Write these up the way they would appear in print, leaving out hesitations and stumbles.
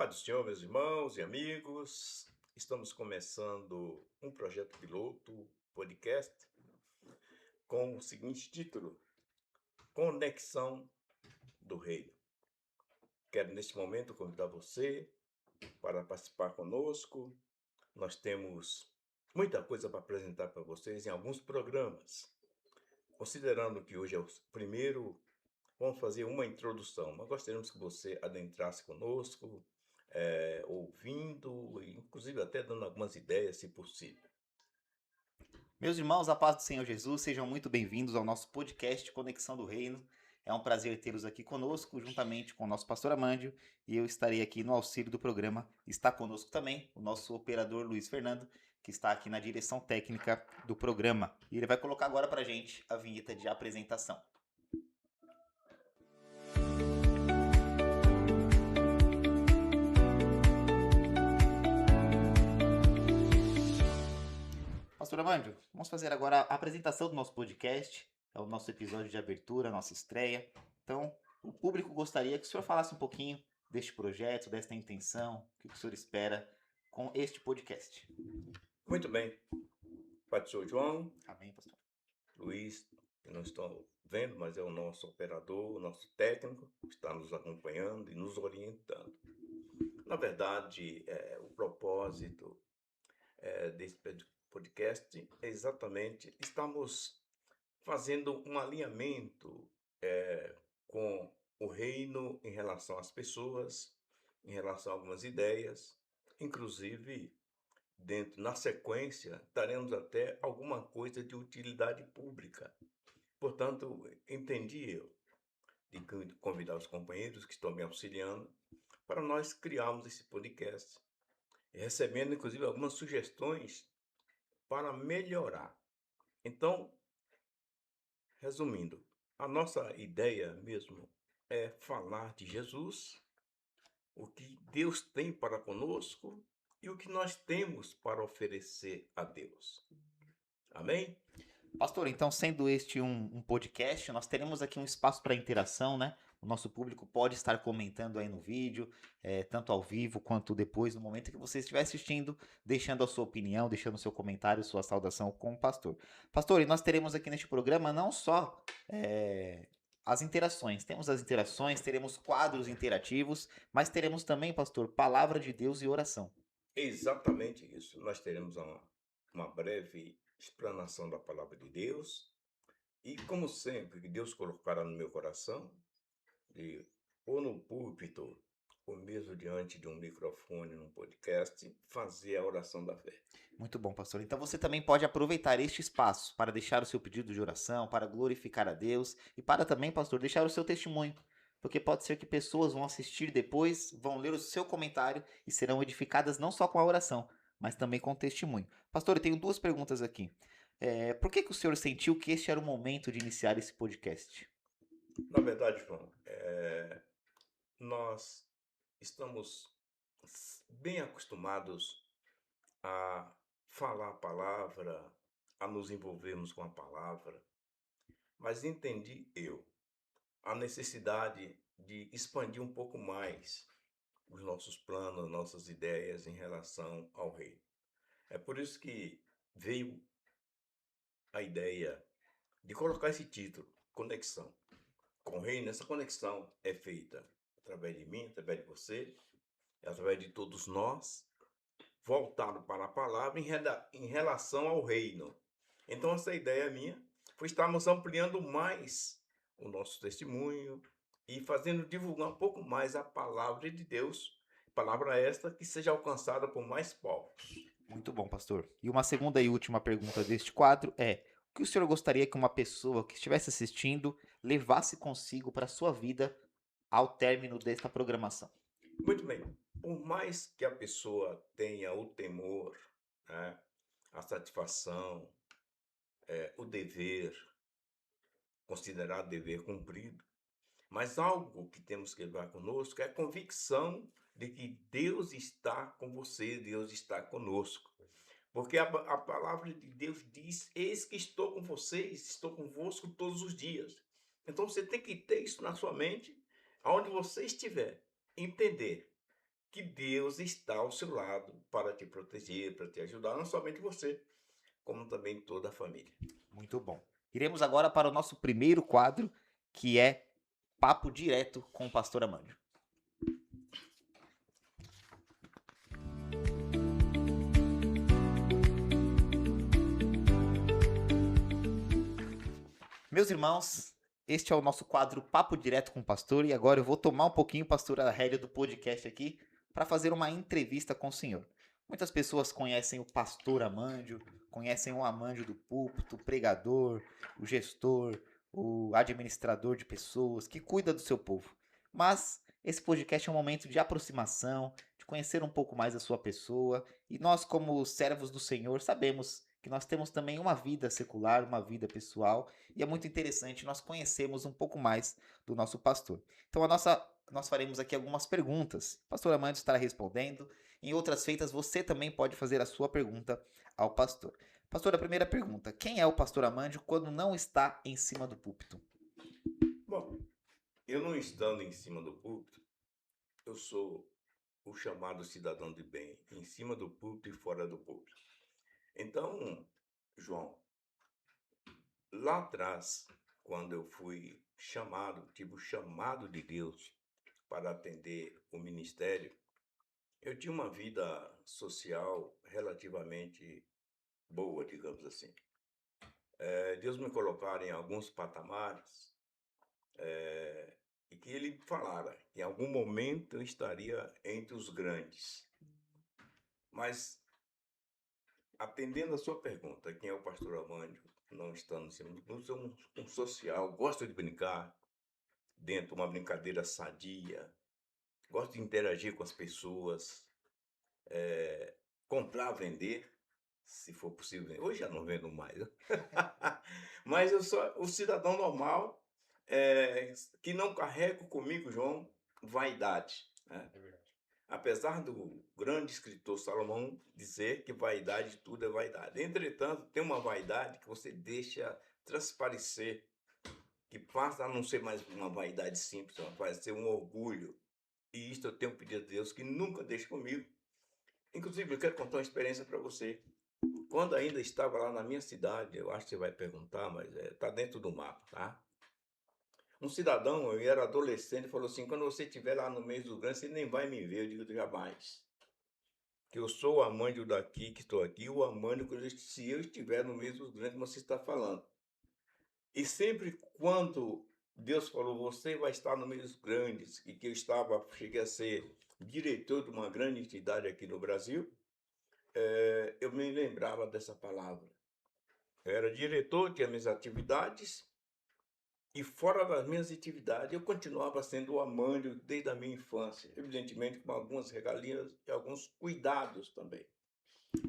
Pai do Senhor, meus irmãos e amigos, estamos começando um projeto piloto, podcast, com o seguinte título: Conexão do Reino. Quero neste momento convidar você para participar conosco. Nós temos muita coisa para apresentar para vocês em alguns programas. Considerando que hoje é o primeiro, vamos fazer uma introdução, mas gostaríamos que você adentrasse conosco, ouvindo, inclusive até dando algumas ideias, se possível. Meus irmãos, a paz do Senhor Jesus, sejam muito bem-vindos ao nosso podcast Conexão do Reino. É um prazer tê-los aqui conosco, juntamente com o nosso pastor Amândio, e eu estarei aqui no auxílio do programa. Está conosco também o nosso operador Luiz Fernando, que está aqui na direção técnica do programa. E ele vai colocar agora para a gente a vinheta de apresentação. Pastor Amândio, vamos fazer agora a apresentação do nosso podcast. É o nosso episódio de abertura, a nossa estreia. Então, o público gostaria que o senhor falasse um pouquinho deste projeto, desta intenção, o que o senhor espera com este podcast. Muito bem. Pai do Senhor João, Amém, pastor. Luiz, que não estão vendo, mas é o nosso operador, o nosso técnico, que está nos acompanhando e nos orientando. Na verdade, o propósito desse podcast é exatamente estamos fazendo um alinhamento com o reino em relação às pessoas, em relação a algumas ideias, inclusive na sequência, daremos até alguma coisa de utilidade pública. Portanto, entendi eu de convidar os companheiros que estão me auxiliando para nós criarmos esse podcast, recebendo inclusive algumas sugestões para melhorar. Então, resumindo, a nossa ideia mesmo é falar de Jesus, o que Deus tem para conosco e o que nós temos para oferecer a Deus. Amém? Pastor, então, sendo este um podcast, nós teremos aqui um espaço para interação, né? O nosso público pode estar comentando aí no vídeo, tanto ao vivo quanto depois, no momento que você estiver assistindo, deixando a sua opinião, deixando o seu comentário, sua saudação com o pastor. Pastor, e nós teremos aqui neste programa não só as interações, teremos quadros interativos, mas teremos também, pastor, palavra de Deus e oração. Exatamente isso. Nós teremos uma breve explanação da palavra de Deus. E como sempre, que Deus colocará no meu coração, ou no púlpito, ou mesmo diante de um microfone, num podcast, fazer a oração da fé. Muito bom, pastor. Então você também pode aproveitar este espaço para deixar o seu pedido de oração, para glorificar a Deus e para também, pastor, deixar o seu testemunho. Porque pode ser que pessoas vão assistir depois, vão ler o seu comentário e serão edificadas não só com a oração, mas também com o testemunho. Pastor, eu tenho duas perguntas aqui. Por que o senhor sentiu que este era o momento de iniciar esse podcast? Na verdade, João, nós estamos bem acostumados a falar a palavra, a nos envolvermos com a palavra, mas entendi eu a necessidade de expandir um pouco mais os nossos planos, nossas ideias em relação ao reino. É por isso que veio a ideia de colocar esse título, Conexão com o reino. Essa conexão é feita através de mim, através de você, através de todos nós, voltado para a palavra em relação ao reino. Então, essa ideia minha foi estarmos ampliando mais o nosso testemunho e fazendo divulgar um pouco mais a palavra de Deus, palavra esta que seja alcançada por mais povos. Muito bom, pastor. E uma segunda e última pergunta deste quadro é: o que o senhor gostaria que uma pessoa que estivesse assistindo levasse consigo para a sua vida ao término desta programação? Muito bem. Por mais que a pessoa tenha o temor, né, a satisfação, o dever, considerar dever cumprido, mas algo que temos que levar conosco é a convicção de que Deus está com você, Deus está conosco. Porque a palavra de Deus diz: Eis que estou com vocês, estou convosco todos os dias. Então você tem que ter isso na sua mente, aonde você estiver, entender que Deus está ao seu lado para te proteger, para te ajudar, não somente você, como também toda a família. Muito bom. Iremos agora para o nosso primeiro quadro, que é Papo Direto com o Pastor Amândio. Meus irmãos, este é o nosso quadro Papo Direto com o Pastor e agora eu vou tomar um pouquinho, pastor, a rédea do podcast aqui para fazer uma entrevista com o senhor. Muitas pessoas conhecem o pastor Amândio, conhecem o Amândio do púlpito, o pregador, o gestor, o administrador de pessoas que cuida do seu povo. Mas esse podcast é um momento de aproximação, de conhecer um pouco mais a sua pessoa e nós, como servos do Senhor, sabemos que nós temos também uma vida secular, uma vida pessoal e é muito interessante nós conhecermos um pouco mais do nosso pastor. Então nós faremos aqui algumas perguntas. O pastor Amândio estará respondendo. Em outras feitas, você também pode fazer a sua pergunta ao pastor. Pastor, a primeira pergunta: quem é o pastor Amândio quando não está em cima do púlpito? Bom, eu não estando em cima do púlpito, eu sou o chamado cidadão de bem, em cima do púlpito e fora do púlpito. Então, João, lá atrás, quando eu fui chamado, tive o chamado de Deus para atender o ministério, eu tinha uma vida social relativamente boa, digamos assim. Deus me colocara em alguns patamares e que ele falara que em algum momento eu estaria entre os grandes. Mas, atendendo a sua pergunta, quem é o pastor Amândio, não estando em cima do púlpito, eu sou um social, gosto de brincar dentro de uma brincadeira sadia, gosto de interagir com as pessoas, comprar, vender, se for possível. Hoje já não vendo mais, né? Mas eu sou o cidadão normal, que não carrego comigo, João, vaidade, né? É verdade. Apesar do grande escritor Salomão dizer que vaidade de tudo é vaidade. Entretanto, tem uma vaidade que você deixa transparecer, que passa a não ser mais uma vaidade simples, vai ser um orgulho. E isto eu tenho pedido a Deus que nunca deixe comigo. Inclusive, eu quero contar uma experiência para você. Quando ainda estava lá na minha cidade, eu acho que você vai perguntar, mas está dentro do mapa, tá? Um cidadão, eu era adolescente, falou assim: quando você estiver lá no meio dos grandes, você nem vai me ver. Eu digo: jamais. Que eu sou o Amândio daqui, que estou aqui, o Amândio, se eu estiver no meio dos grandes, você está falando. E sempre quando Deus falou: você vai estar no meio dos grandes, e que eu cheguei a ser diretor de uma grande entidade aqui no Brasil, eu me lembrava dessa palavra. Eu era diretor, tinha minhas atividades, e fora das minhas atividades, eu continuava sendo o Amândio desde a minha infância, evidentemente com algumas regalias e alguns cuidados também.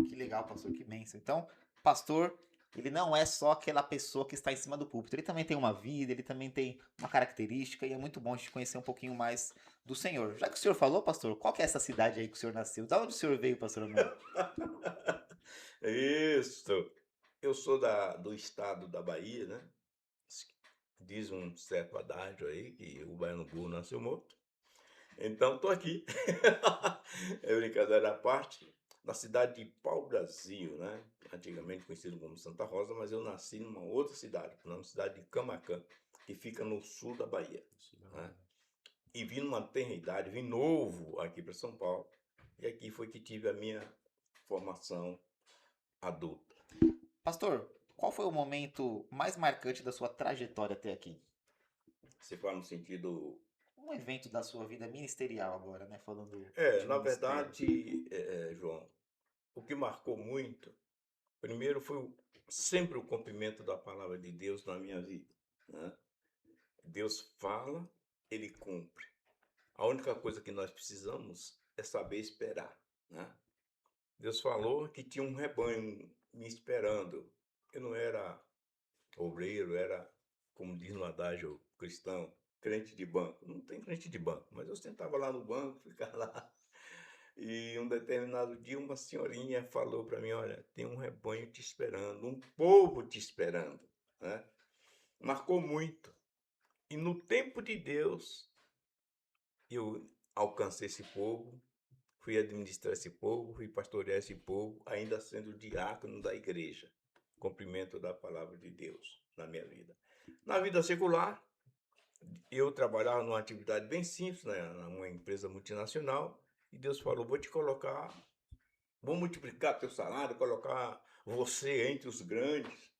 Que legal, pastor, que bênção. Então, pastor, ele não é só aquela pessoa que está em cima do púlpito. Ele também tem uma vida, ele também tem uma característica e é muito bom a gente conhecer um pouquinho mais do Senhor. Já que o senhor falou, pastor, qual que é essa cidade aí que o senhor nasceu? Da onde o senhor veio, pastor Amândio? Isso. Eu sou do estado da Bahia, né? Diz um certo adágio aí que o baiano burro nasceu morto. Então, estou aqui. É brincadeira à parte. Na cidade de Pau-Brasil, né? Antigamente conhecido como Santa Rosa, mas eu nasci numa outra cidade, na cidade de Camaquã, que fica no sul da Bahia, né? E vim numa tenra idade, vim novo aqui para São Paulo. E aqui foi que tive a minha formação adulta. Pastor, qual foi o momento mais marcante da sua trajetória até aqui? Você fala no sentido. Um evento da sua vida ministerial agora, né? Falando de Na ministério. verdade, João, o que marcou muito, primeiro foi sempre o cumprimento da palavra de Deus na minha vida, né? Deus fala, ele cumpre. A única coisa que nós precisamos é saber esperar, né? Deus falou que tinha um rebanho me esperando. Eu não era obreiro, era, como diz no adágio cristão, crente de banco. Não tem crente de banco, mas eu sentava lá no banco, ficava lá. E um determinado dia uma senhorinha falou para mim: olha, tem um rebanho te esperando, um povo te esperando, né? Marcou muito. E no tempo de Deus, eu alcancei esse povo fui administrar esse povo, fui pastorear esse povo, ainda sendo diácono da igreja. Cumprimento da palavra de Deus na minha vida. Na vida secular, eu trabalhava numa atividade bem simples, né, numa empresa multinacional, e Deus falou: vou te colocar, vou multiplicar teu salário, colocar você entre os grandes.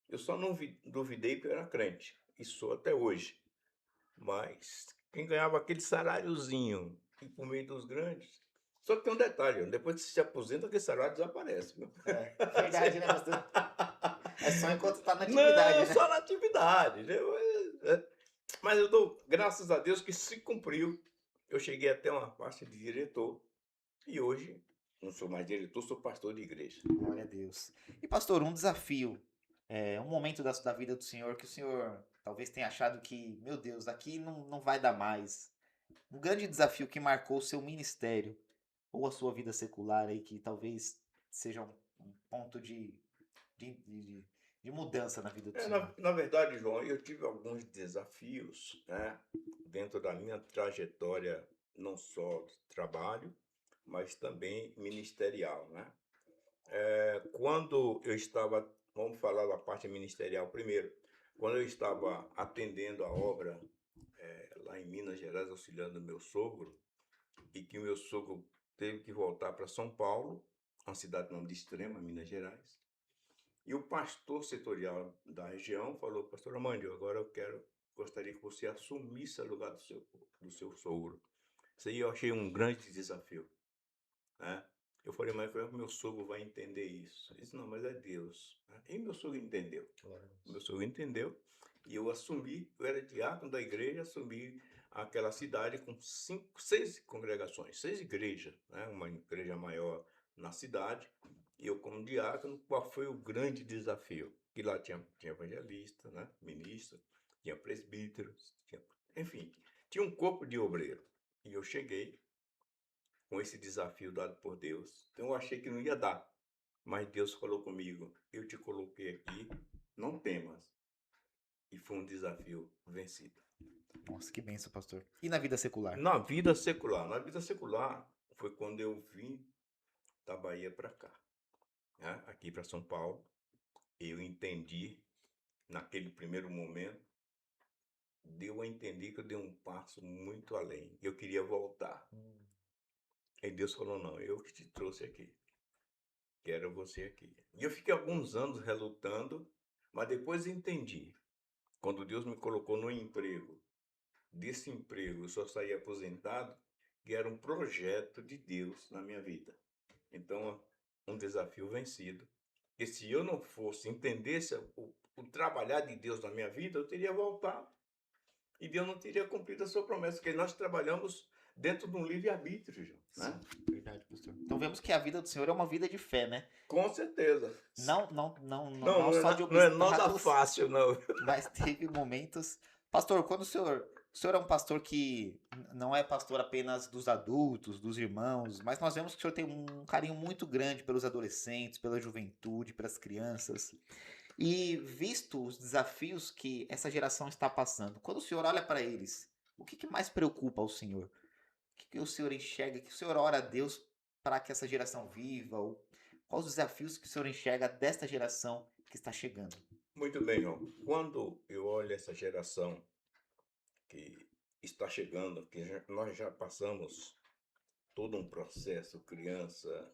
Eu só não duvidei porque eu era crente, e sou até hoje. Mas quem ganhava aquele saláriozinho e por meio dos grandes. Só que tem um detalhe, depois que você se aposenta, aquele salário desaparece. Viu? É verdade, né, pastor? É só enquanto tá na atividade, Não, né? só na atividade. Né? Mas eu dou graças a Deus que se cumpriu. Eu cheguei até uma parte de diretor e hoje não sou mais diretor, sou pastor de igreja. Glória a Deus. E pastor, um desafio, um momento da vida do senhor que o senhor talvez tenha achado que, meu Deus, aqui não vai dar mais. Um grande desafio que marcou o seu ministério ou a sua vida secular aí, que talvez seja um ponto de, de, de mudança na vida do senhor. Na verdade, João, eu tive alguns desafios, né, dentro da minha trajetória, não só de trabalho, mas também ministerial, né? Quando eu estava, vamos falar da parte ministerial primeiro, quando eu estava atendendo a obra lá em Minas Gerais, auxiliando meu sogro, e que o meu sogro teve que voltar para São Paulo, uma cidade não de Extrema, Minas Gerais, e o pastor setorial da região falou: pastor Amandio, agora gostaria que você assumisse o lugar do seu sogro. Isso aí eu achei um grande desafio, né? Eu falei: mas como é que meu sogro vai entender isso? Ele disse: não, mas é Deus, né? E meu sogro entendeu. Meu sogro entendeu e eu assumi, eu era diácono da igreja, assumi aquela cidade com 6 congregações, 6 igrejas, né? Uma igreja maior na cidade, e eu como diácono. Qual foi o grande desafio? Que lá tinha evangelista, né? Ministro, tinha presbíteros, enfim, tinha um corpo de obreiro. E eu cheguei com esse desafio dado por Deus. Então eu achei que não ia dar, mas Deus falou comigo: eu te coloquei aqui, não temas. E foi um desafio vencido. Nossa, que benção, pastor. E na vida secular? Na vida secular foi quando eu vim da Bahia para cá, né? Aqui para São Paulo. Eu entendi, naquele primeiro momento, deu a entender que eu dei um passo muito além. Eu queria voltar. Aí Deus falou: não, eu que te trouxe aqui. Quero você aqui. E eu fiquei alguns anos relutando, mas depois entendi. Quando Deus me colocou no emprego, desse emprego eu só saí aposentado, que era um projeto de Deus na minha vida. Então, um desafio vencido. E se eu não fosse, entendesse o trabalhar de Deus na minha vida, eu teria voltado. E Deus não teria cumprido a sua promessa, porque nós trabalhamos dentro de um livre-arbítrio, João, Sim, né? verdade, pastor. Então vemos que a vida do senhor é uma vida de fé, né? Com certeza. Não Não, só de não é nada obstáculos, fácil, não. mas teve momentos. Pastor, quando o senhor é um pastor que não é pastor apenas dos adultos, dos irmãos, mas nós vemos que o senhor tem um carinho muito grande pelos adolescentes, pela juventude, pelas crianças. E visto os desafios que essa geração está passando, quando o senhor olha para eles, o que mais preocupa o senhor? O que o senhor enxerga? Que o senhor ora a Deus para que essa geração viva? Ou quais os desafios que o senhor enxerga desta geração que está chegando? Muito bem, João. Quando eu olho essa geração que está chegando, que nós já passamos todo um processo, criança,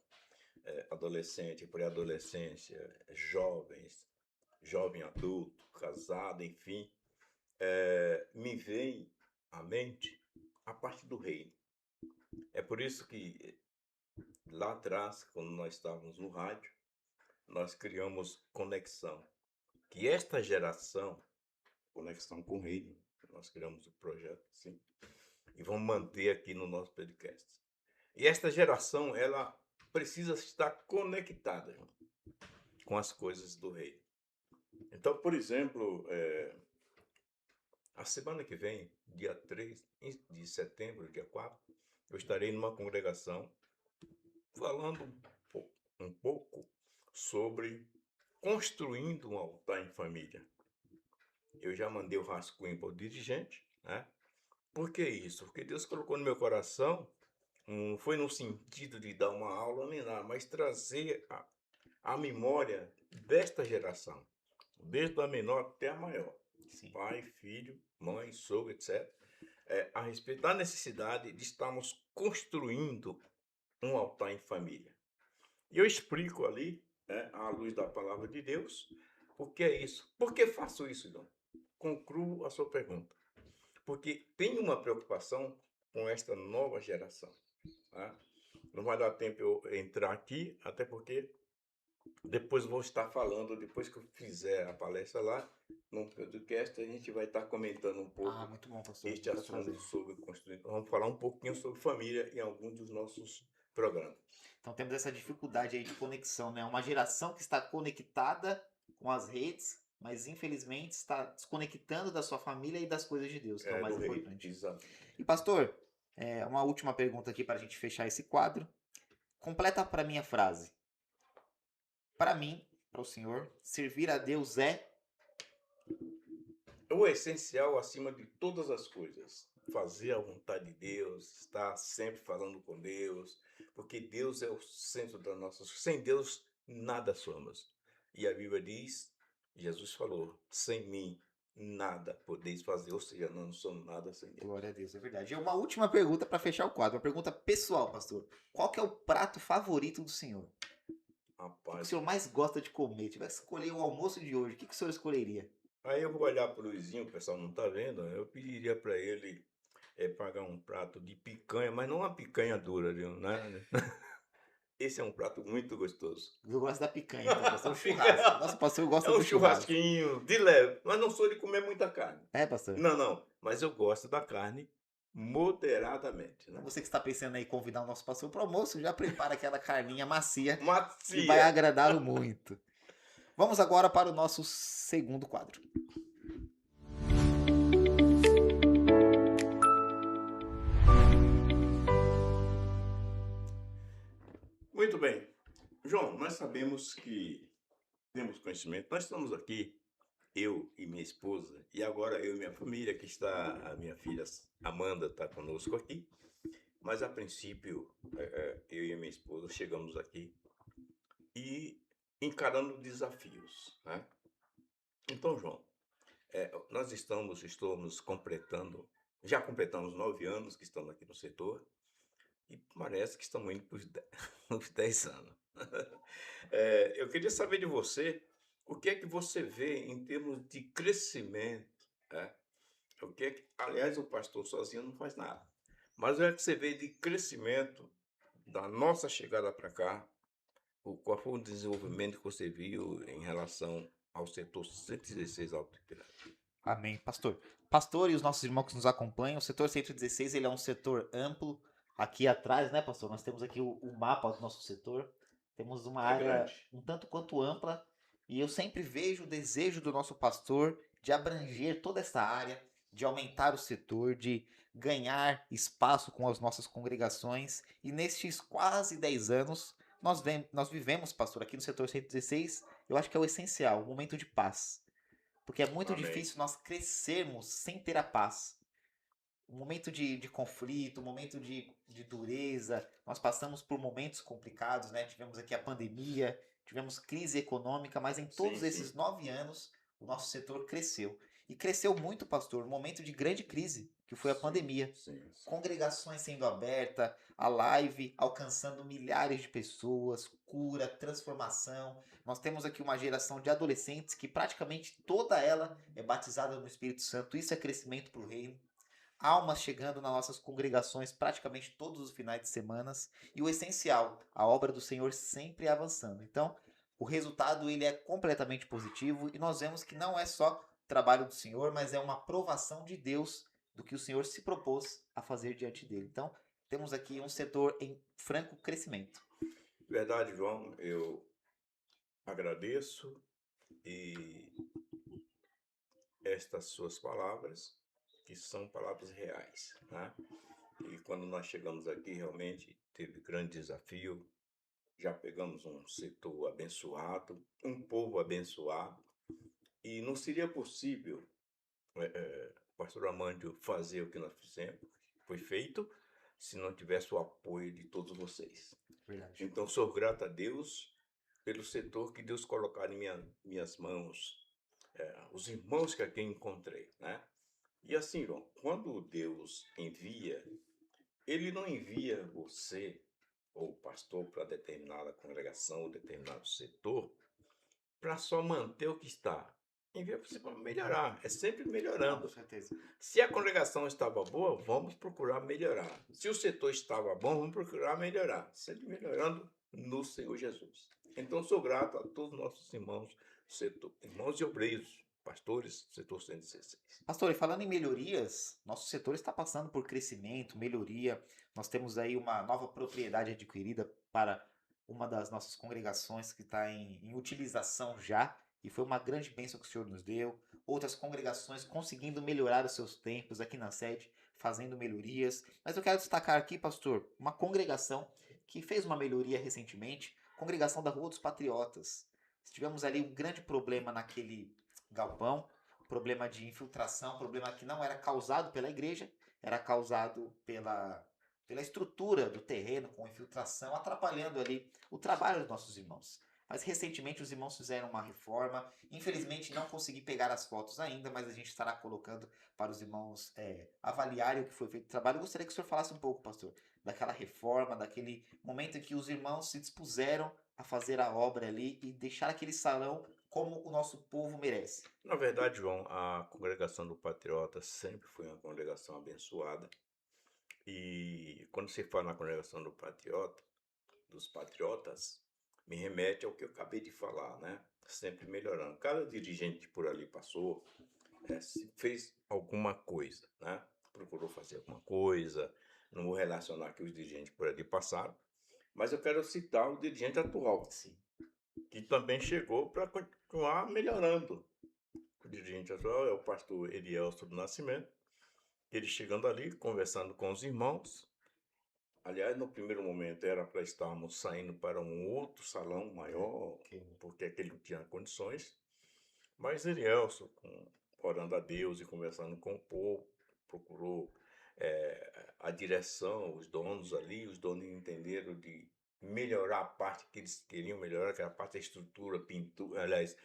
adolescente, pré-adolescência, jovens, jovem adulto, casado, enfim, me vem à mente a parte do reino. É por isso que lá atrás, quando nós estávamos no rádio, nós criamos Conexão. Que esta geração, Conexão com o Reino, nós criamos o projeto, sim, e vamos manter aqui no nosso podcast. E esta geração, ela precisa estar conectada com as coisas do reino. Então, por exemplo, a semana que vem, dia 3 de setembro, dia 4, eu estarei numa congregação falando um pouco sobre construindo um altar em família. Eu já mandei o rascunho para o dirigente, né? Por que isso? Porque Deus colocou no meu coração foi no sentido de dar uma aula nem nada, mas trazer a memória desta geração, desde a menor até a maior, Sim. pai, filho, mãe, sogro, etc., a respeito da necessidade de estarmos construindo um altar em família. E eu explico ali, à luz da palavra de Deus, por que é isso. Por que faço isso, Dom? Concluo a sua pergunta. Porque tenho uma preocupação com esta nova geração. Tá? Não vai dar tempo eu entrar aqui, até porque depois vou estar falando, depois que eu fizer a palestra lá, no podcast, a gente vai estar comentando um Ah, pouco muito bom, pastor. este Manda trazer. assunto sobre construir. Vamos falar um pouquinho sobre família em alguns dos nossos programas. Então temos essa dificuldade aí de conexão, né? Uma geração que está conectada com as redes, mas infelizmente está desconectando da sua família e das coisas de Deus, que é o mais Do rei, importante. exato. E pastor, uma última pergunta aqui para a gente fechar esse quadro. Completa para mim a frase. Para mim, para o senhor, servir a Deus é O essencial acima de todas as coisas. Fazer a vontade de Deus, estar sempre falando com Deus, porque Deus é o centro das nossas. Sem Deus, nada somos. E a Bíblia diz, Jesus falou, sem mim, nada podeis fazer, ou seja, nós não somos nada sem Deus. glória a Deus, é verdade. E uma última pergunta para fechar o quadro, uma pergunta pessoal, pastor. Qual que é o prato favorito do senhor? O que o Rapaz, senhor mais gosta de comer? Tivesse que escolher o almoço de hoje, o que o senhor escolheria? aí eu vou olhar para o Luizinho, o pessoal não está vendo, eu pediria para ele pagar um prato de picanha, mas não uma picanha dura, viu? Né? Esse é um prato muito gostoso. Eu gosto da picanha, então, pastor. O churrasco. Picanha Nossa, pastor é gosta um do churrasco. churrasquinho de leve, mas não sou de comer muita carne. É, pastor? Não, não, mas eu gosto da carne moderadamente, né? Então você que está pensando aí em convidar o nosso pastor para o almoço, já prepara aquela carninha macia que vai Macia. agradá-lo muito. Vamos agora para o nosso segundo quadro. Muito bem. João, nós sabemos que temos conhecimento. Nós estamos aqui, eu e minha esposa, e agora eu e minha família, que está, a minha filha Amanda está conosco aqui. Mas a princípio, eu e a minha esposa chegamos aqui e encarando desafios, né? Então, João, nós estamos completando, já completamos 9 anos que estamos aqui no setor e parece que estamos indo para os 10 anos. Eu queria saber de você, o que é que você vê em termos de crescimento, né? O que é que, aliás, o pastor sozinho não faz nada, mas o que é que você vê de crescimento da nossa chegada para cá? Qual foi o desenvolvimento que você viu em relação ao setor 116 autoridade? Amém, pastor. Pastor e os nossos irmãos que nos acompanham, o setor 116 ele é um setor amplo. Aqui atrás, né, pastor? Nós temos aqui o mapa do nosso setor. Temos uma É área grande. um tanto quanto ampla. E eu sempre vejo o desejo do nosso pastor de abranger toda essa área, de aumentar o setor, de ganhar espaço com as nossas congregações. E nestes quase 10 anos, nós vivemos, pastor, aqui no setor 116, eu acho que é o essencial, um momento de paz. Porque é muito Amém. difícil nós crescermos sem ter a paz. Um momento de conflito, um momento de dureza. Nós passamos por momentos complicados, né? Tivemos aqui a pandemia, tivemos crise econômica, mas em todos Sim, esses sim. 9 anos o nosso setor cresceu. E cresceu muito, pastor, um momento de grande crise, que foi a Sim, pandemia. sim, sim. Congregações sendo abertas, a live alcançando milhares de pessoas, cura, transformação. Nós temos aqui uma geração de adolescentes que praticamente toda ela é batizada no Espírito Santo. Isso é crescimento para o reino. Almas chegando nas nossas congregações praticamente todos os finais de semana. E o essencial, a obra do Senhor sempre avançando. Então, o resultado ele é completamente positivo e nós vemos que não é só trabalho do Senhor, mas é uma aprovação de Deus do que o Senhor se propôs a fazer diante dele. Então, temos aqui um setor em franco crescimento. Verdade, João, eu agradeço e estas suas palavras, que são palavras reais, né? E quando nós chegamos aqui, realmente teve grande desafio. Já pegamos um setor abençoado, um povo abençoado, e não seria possível, pastor Armando, fazer o que nós fizemos, foi feito, se não tivesse o apoio de todos vocês. Verdade. Então, sou grato a Deus pelo setor que Deus colocar em minhas mãos, os irmãos que aqui encontrei, né? E assim, João, quando Deus envia, Ele não envia você ou o pastor para determinada congregação ou determinado setor para só manter o que está. Envia você para melhorar, é sempre Com melhorando. certeza. Se a congregação estava boa, vamos procurar melhorar. Se o setor estava bom, vamos procurar melhorar. Sempre melhorando no Senhor Jesus. Então, sou grato a todos os nossos irmãos, setor, irmãos e obreiros, pastores, setor 116. Pastor, e falando em melhorias, nosso setor está passando por crescimento, melhoria. Nós temos aí uma nova propriedade adquirida para uma das nossas congregações que está em utilização já, e foi uma grande bênção que o Senhor nos deu. Outras congregações conseguindo melhorar os seus templos aqui na sede, fazendo melhorias. Mas eu quero destacar aqui, pastor, uma congregação que fez uma melhoria recentemente, congregação da Rua dos Patriotas. Tivemos ali um grande problema naquele galpão, problema de infiltração, problema que não era causado pela igreja, era causado pela estrutura do terreno, com infiltração, atrapalhando ali o trabalho dos nossos irmãos. Mas recentemente os irmãos fizeram uma reforma, infelizmente não consegui pegar as fotos ainda, mas a gente estará colocando para os irmãos avaliarem o que foi feito o trabalho. Eu gostaria que o senhor falasse um pouco, pastor, daquela reforma, daquele momento em que os irmãos se dispuseram a fazer a obra ali e deixar aquele salão como o nosso povo merece. Na verdade, João, a congregação do Patriota sempre foi uma congregação abençoada. E quando se fala na congregação do Patriota, dos Patriotas, me remete ao que eu acabei de falar, né? Sempre melhorando. Cada dirigente por ali passou, fez alguma coisa, né? Procurou fazer alguma coisa. Não vou relacionar que os dirigentes por ali passaram, mas eu quero citar o dirigente atual, Sim. que também chegou para continuar melhorando. O dirigente atual é o pastor Elielso do Nascimento. Ele chegando ali, conversando com os irmãos. Aliás, no primeiro momento era para estarmos saindo para um outro salão maior, porque aquele não tinha condições. Mas Elielso, orando a Deus e conversando com o povo, procurou a direção, os donos ali, os donos entenderam de melhorar a parte que eles queriam melhorar, que era a parte da estrutura, pintura, aliás,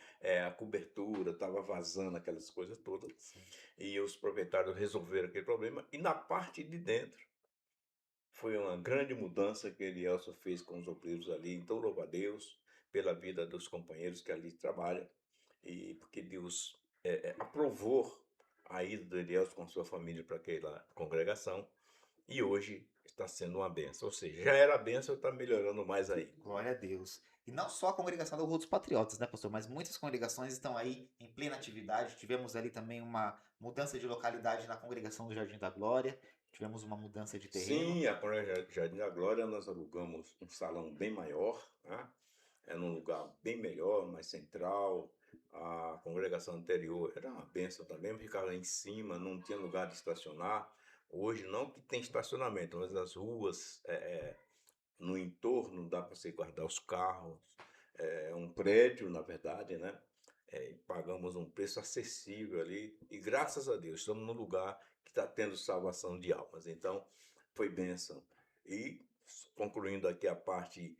a cobertura, estava vazando aquelas coisas todas. Sim. E os proprietários resolveram aquele problema. E na parte de dentro, foi uma grande mudança que Elielso fez com os obreiros ali. Então, louvo a Deus pela vida dos companheiros que ali trabalham. E porque Deus aprovou a ida do Elielso com sua família para aquela congregação. E hoje está sendo uma benção. Ou seja, já era benção, está melhorando mais aí. Glória a Deus. E não só a congregação da Rua dos Patriotas, né, pastor? Mas muitas congregações estão aí em plena atividade. Tivemos ali também uma mudança de localidade na congregação do Jardim da Glória. Tivemos uma mudança de terreno. Sim, a congregação Jardim da Glória, nós alugamos um salão bem maior, né? É num lugar bem melhor, mais central. A congregação anterior era uma bênção também, ficava em cima, não tinha lugar de estacionar. Hoje não que tem estacionamento, mas as ruas no entorno dá para você guardar os carros. É um prédio, na verdade, né? Pagamos um preço acessível ali e graças a Deus estamos num lugar que está tendo salvação de almas. Então, foi bênção. E concluindo aqui a parte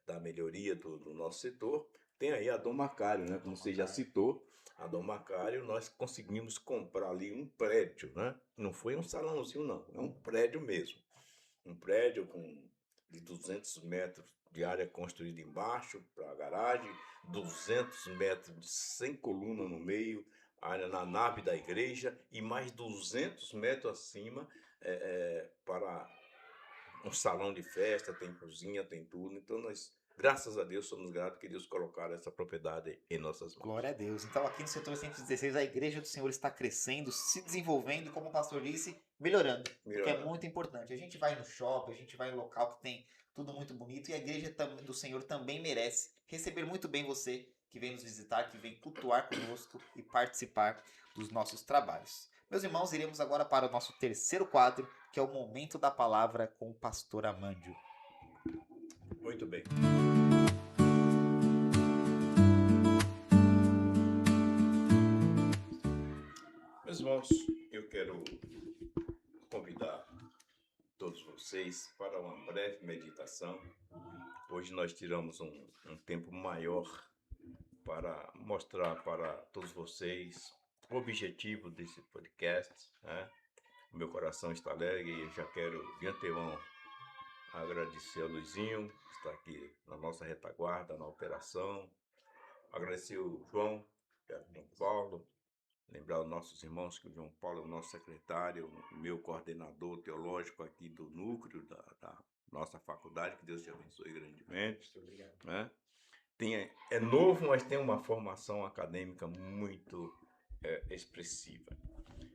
da melhoria do nosso setor, tem aí a Dom Macário, né? Como você já citou, a Dom Macário, nós conseguimos comprar ali um prédio, né? Não foi um salãozinho, não, é um prédio mesmo. Um prédio de 200 metros de área construída embaixo para a garagem, 200 metros sem coluna no meio, área na nave da igreja e mais 200 metros acima para um salão de festa, tem cozinha, tem tudo. Então nós, graças a Deus, somos gratos que Deus colocaram essa propriedade em nossas mãos. Glória a Deus. Então aqui no setor 116 a igreja do Senhor está crescendo, se desenvolvendo e, como o pastor disse, melhorando. Que é muito importante. A gente vai no shopping, a gente vai em local que tem tudo muito bonito e a igreja do Senhor também merece receber muito bem você que vem nos visitar, que vem cultuar conosco e participar dos nossos trabalhos. Meus irmãos, iremos agora para o nosso terceiro quadro, que é o Momento da Palavra com o pastor Amândio. Muito bem. Meus irmãos, eu quero convidar todos vocês para uma breve meditação. Hoje nós tiramos um tempo maior para mostrar para todos vocês o objetivo desse podcast, né? Meu coração está alegre e eu já quero de antemão agradecer ao Luizinho, que está aqui na nossa retaguarda, na operação. Agradecer o João Paulo, lembrar os nossos irmãos que o João Paulo é o nosso secretário, meu coordenador teológico aqui do núcleo da nossa faculdade, que Deus te abençoe grandemente. Muito obrigado. Né? É novo, mas tem uma formação acadêmica muito expressiva.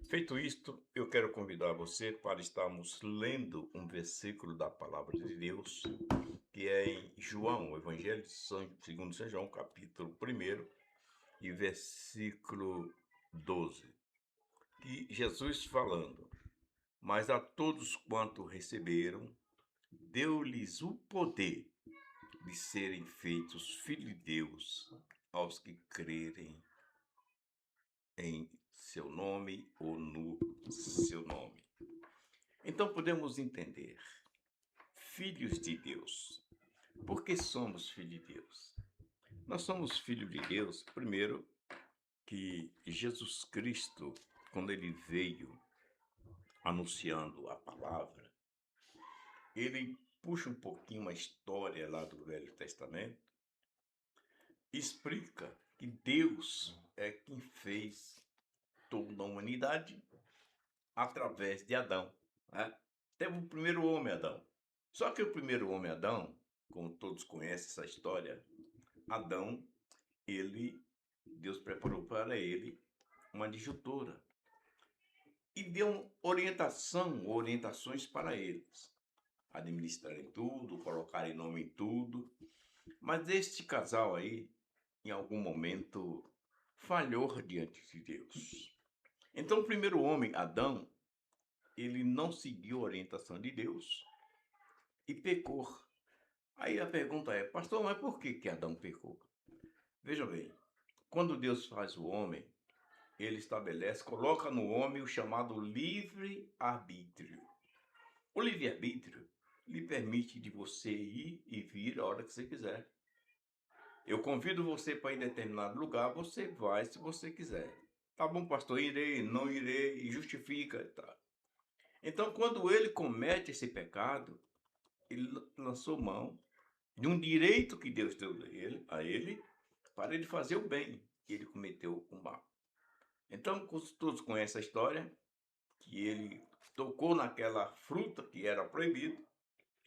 Feito isto, eu quero convidar você para estarmos lendo um versículo da Palavra de Deus, que é em João, o Evangelho segundo São João, capítulo 1 e versículo 12. Que Jesus falando, mas a todos quanto receberam, deu-lhes o poder de serem feitos filhos de Deus aos que crerem em seu nome ou no seu nome. Então podemos entender, filhos de Deus. Por que somos filhos de Deus? Nós somos filhos de Deus, primeiro, que Jesus Cristo, quando ele veio anunciando a palavra, ele puxa um pouquinho a história lá do Velho Testamento, explica que Deus é quem fez toda a humanidade através de Adão. Né? Teve o primeiro homem, Adão. Só que o primeiro homem, Adão, como todos conhecem essa história, Adão, Deus preparou para ele uma disjuntora e deu orientações para eles. Administrarem tudo, colocarem nome em tudo. Mas este casal aí, em algum momento, falhou diante de Deus. Então, o primeiro homem, Adão, ele não seguiu a orientação de Deus e pecou. Aí a pergunta é, pastor, mas por que Adão pecou? Veja bem, quando Deus faz o homem, ele estabelece, coloca no homem o chamado livre-arbítrio. O livre-arbítrio lhe permite de você ir e vir a hora que você quiser. Eu convido você para ir em determinado lugar, você vai se você quiser. Tá bom, pastor, irei, não irei, e justifica. Tá. Então, quando ele comete esse pecado, ele lançou mão de um direito que Deus deu a ele para ele fazer o bem, e ele cometeu o mal. Então, todos conhecem a história, que ele tocou naquela fruta que era proibida,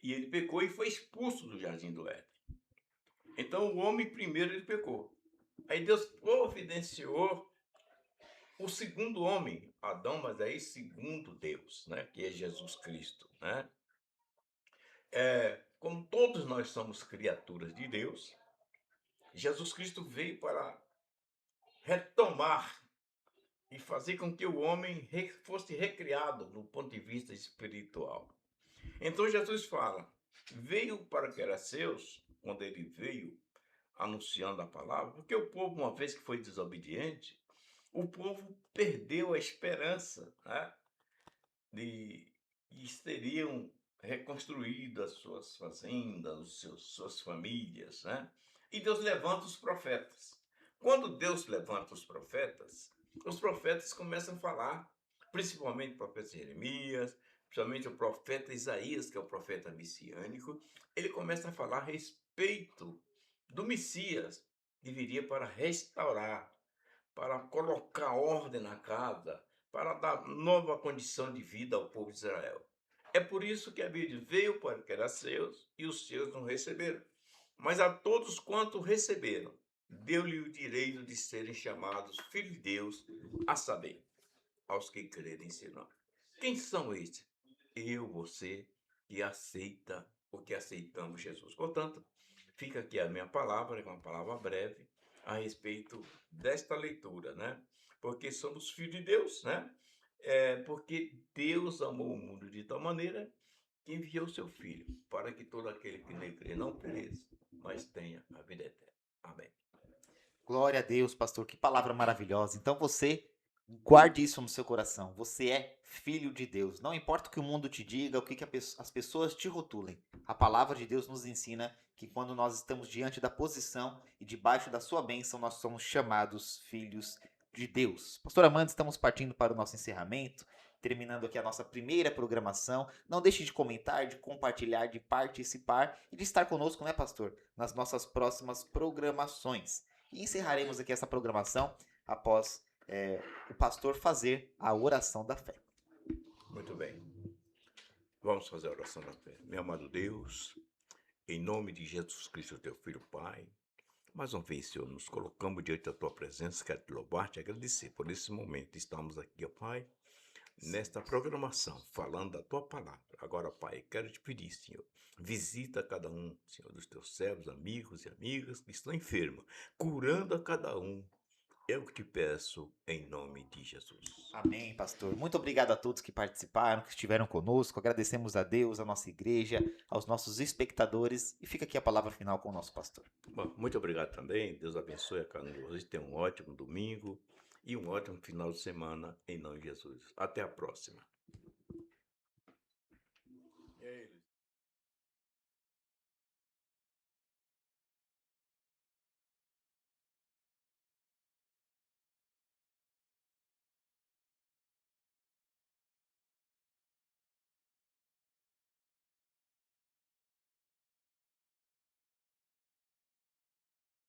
e ele pecou e foi expulso do jardim do Éden. Então, o homem primeiro ele pecou. Aí Deus providenciou o segundo homem, Adão, mas aí segundo Deus, né? Que é Jesus Cristo, né? Como todos nós somos criaturas de Deus, Jesus Cristo veio para retomar e fazer com que o homem fosse recriado do ponto de vista espiritual. Então Jesus fala, veio para que era seus, quando ele veio anunciando a palavra, porque o povo, uma vez que foi desobediente, o povo perdeu a esperança, né, de que teriam reconstruído as suas fazendas, suas famílias, né? E Deus levanta os profetas. Quando Deus levanta os profetas começam a falar, principalmente o profeta Jeremias, principalmente o profeta Isaías, que é o profeta messiânico, ele começa a falar a respeito do Messias, que viria para restaurar, para colocar ordem na casa, para dar nova condição de vida ao povo de Israel. É por isso que a Bíblia veio para que era seus e os seus não receberam. Mas a todos quanto receberam, deu-lhe o direito de serem chamados filhos de Deus, a saber, aos que crerem em seu nome. Quem são estes? Eu, você, que aceita ou que aceitamos Jesus. Portanto, fica aqui a minha palavra, que é uma palavra breve, a respeito desta leitura, né? Porque somos filhos de Deus, né? Porque Deus amou o mundo de tal maneira que enviou seu Filho, para que todo aquele que nele crê não pereça, mas tenha a vida eterna. Amém. Glória a Deus, pastor. Que palavra maravilhosa. Então você Guarde isso no seu coração. Você é filho de Deus. Não importa o que o mundo te diga, o que as pessoas te rotulem. A palavra de Deus nos ensina que quando nós estamos diante da posição e debaixo da sua bênção, nós somos chamados filhos de Deus. Pastor Amanda, estamos partindo para o nosso encerramento, terminando aqui a nossa primeira programação. Não deixe de comentar, de compartilhar, de participar e de estar conosco, né, pastor, nas nossas próximas programações. E encerraremos aqui essa programação após o pastor fazer a oração da fé. Muito bem. Vamos fazer a oração da fé. Meu amado Deus, em nome de Jesus Cristo, teu Filho Pai, mais uma vez, Senhor, nos colocamos diante da tua presença, quero te louvar, te agradecer por esse momento. Estamos aqui, ó Pai, nesta programação, falando da tua palavra. Agora, Pai, quero te pedir, Senhor, visita cada um, Senhor, dos teus servos, amigos e amigas que estão enfermos, curando a cada um. É o que te peço em nome de Jesus. Amém, pastor. Muito obrigado a todos que participaram, que estiveram conosco. Agradecemos a Deus, a nossa igreja, aos nossos espectadores. E fica aqui a palavra final com o nosso pastor. Bom, muito obrigado também. Deus abençoe a cada um de vocês. Tenham um ótimo domingo e um ótimo final de semana em nome de Jesus. Até a próxima.